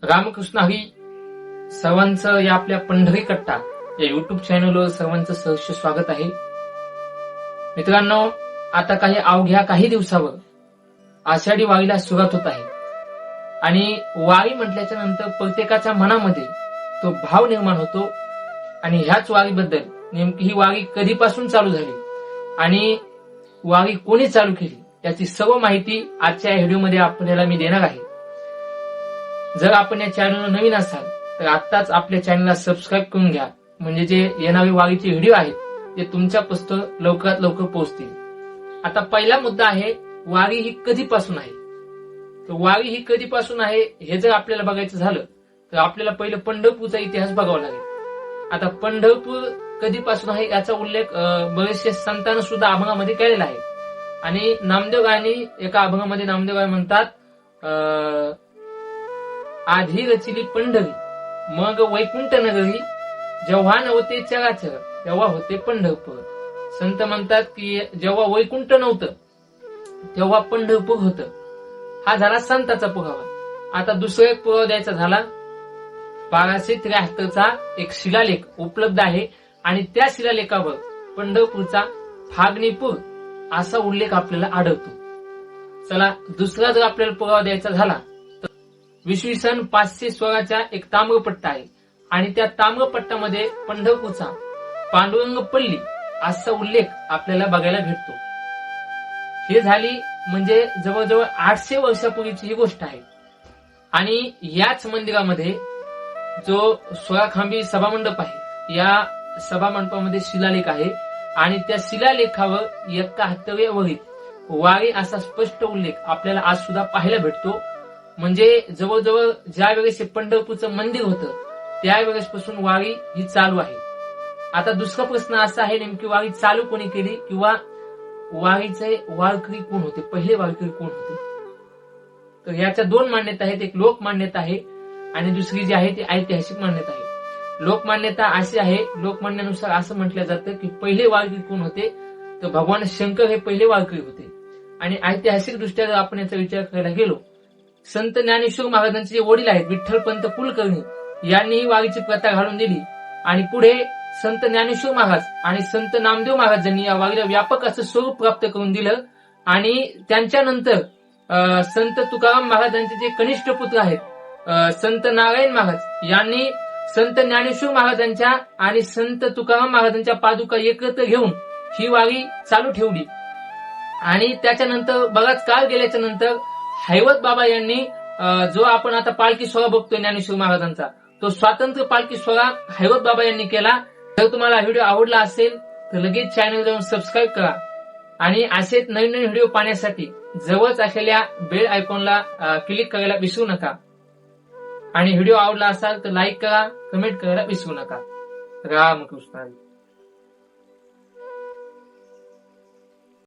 रामकृष्ण हरी. सर्वांचं या आपल्या पंढरी कट्टा या युट्यूब चॅनलवर सर्वांचं सहर्ष स्वागत आहे. मित्रांनो, आता काही दिवसावर आषाढी वारीला सुरुवात होत आहे आणि वारी म्हटल्याच्या नंतर प्रत्येकाच्या मनामध्ये तो भाव निर्माण होतो आणि ह्याच वारीबद्दल नेमकी ही वारी कधीपासून चालू झाली आणि वारी कोणी चालू केली याची सर्व माहिती आजच्या या व्हिडिओमध्ये आपल्याला मी देणार आहे. जर आपण या चॅनलवर नवीन असाल तर आत्ताच आपल्या चॅनलला सबस्क्राईब करून घ्या, म्हणजे जे येणारे वारीचे व्हिडिओ आहेत ते तुमच्यापर्यंत लवकरात लवकर पोहोचतील. आता पहिला मुद्दा आहे, वारी ही कधीपासून आहे. तर वारी ही कधीपासून आहे हे जर आपल्याला बघायचं झालं तर आपल्याला पहिलं पंढरपूरचा इतिहास बघावा लागेल. आता पंढरपूर कधीपासून आहे याचा उल्लेख बरेचसे संतांना सुद्धा अभंगामध्ये केलेला आहे आणि नामदेव गायनी एका अभंगामध्ये नामदेव गाय म्हणतात, आधी रचिली पंढरी मग वैकुंठ नगरी, जेव्हा नव्हते चराचर तेव्हा होते पंढरपूर. संत म्हणतात की जेव्हा वैकुंठ नव्हतं तेव्हा पंढरपूर होतं. हा झाला संताचा पुरावा. आता दुसरा एक पुरावा द्यायचा झाला, 1273चा एक शिलालेख उपलब्ध आहे आणि त्या शिलालेखावर पंढरपूरचा फागणीपूर असा उल्लेख आपल्याला आढळतो. चला, दुसरा जर आपल्याला पुरावा द्यायचा झाला तर इसवी सन 516चा एक ताम्रपट्टा आहे आणि त्या ताम्रपट्टामध्ये पंढरपूरचा पांडुरंगपल्ली असा उल्लेख आपल्याला बघायला भेटतो. हे झाली म्हणजे जवळजवळ 800 वर्षापूर्वीची ही गोष्ट आहे. आणि याच मंदिरामध्ये जो 16 खांबी सभामंडप आहे, या सभामंडपामध्ये शिलालेख आहे आणि त्या शिलालेखावर 71व्या वहीत वारी असा स्पष्ट उल्लेख आपल्याला आज सुद्धा पाहायला भेटतो. म्हणजे जवळजवळ ज्या वेळेस पंढरपूरचं मंदिर होतं त्यावेळेसपासून वारी ही चालू आहे. आता दुसरा प्रश्न असा आहे, नेमकी वारी चालू कोणी केली किंवा वारीचे वारकरी कोण होते, पहिले वारकरी कोण होते? तर याच्या दोन मान्यता आहेत, एक लोक मान्यता आहे आणि दुसरी जी आहे ती ऐतिहासिक मान्यता आहे. लोकमान्यता अशी आहे, लोकमान्यानुसार असं म्हटलं जातं की पहिले वारकरी कोण होते तर भगवान शंकर हे पहिले वारकरी होते. आणि ऐतिहासिक दृष्ट्या जर आपण याचा विचार करायला गेलो, संत ज्ञानेश्वर महाराजांचे जे वडील आहेत विठ्ठलपंत कुलकर्णी यांनी ही वारीची प्रथा घालून दिली आणि पुढे संत ज्ञानेश्वर महाराज आणि संत नामदेव महाराजांनी या वारीला व्यापक असं स्वरूप प्राप्त करून दिलं. आणि त्यांच्यानंतर संत तुकाराम महाराजांचे जे कनिष्ठ पुत्र आहेत संत नारायण महाराज यांनी संत ज्ञानेश्वर महाराजांच्या आणि संत तुकाराम महाराजांच्या पादुका एकत्र घेऊन ही वारी चालू ठेवली. आणि त्याच्यानंतर बराच काळ गेल्याच्या नंतर हैवत बाबा यांनी जो आपण आता पालखी सोहळा बघतोय ज्ञानेश्वर महाराजांचा, तो स्वातंत्र्य पालखी सोहळा हैवत बाबा यांनी केला. जर तुम्हाला व्हिडिओ आवडला असेल तर लगेच चॅनल जाऊन सबस्क्राईब करा आणि असेच नवीन नवीन व्हिडिओ पाहण्यासाठी जवळच असलेल्या बेल आयकॉनला क्लिक करायला विसरू नका. आणि व्हिडिओ आवडला असाल तर लाईक करा, कमेंट करायला विसरू नका. रामकृष्ण हरी.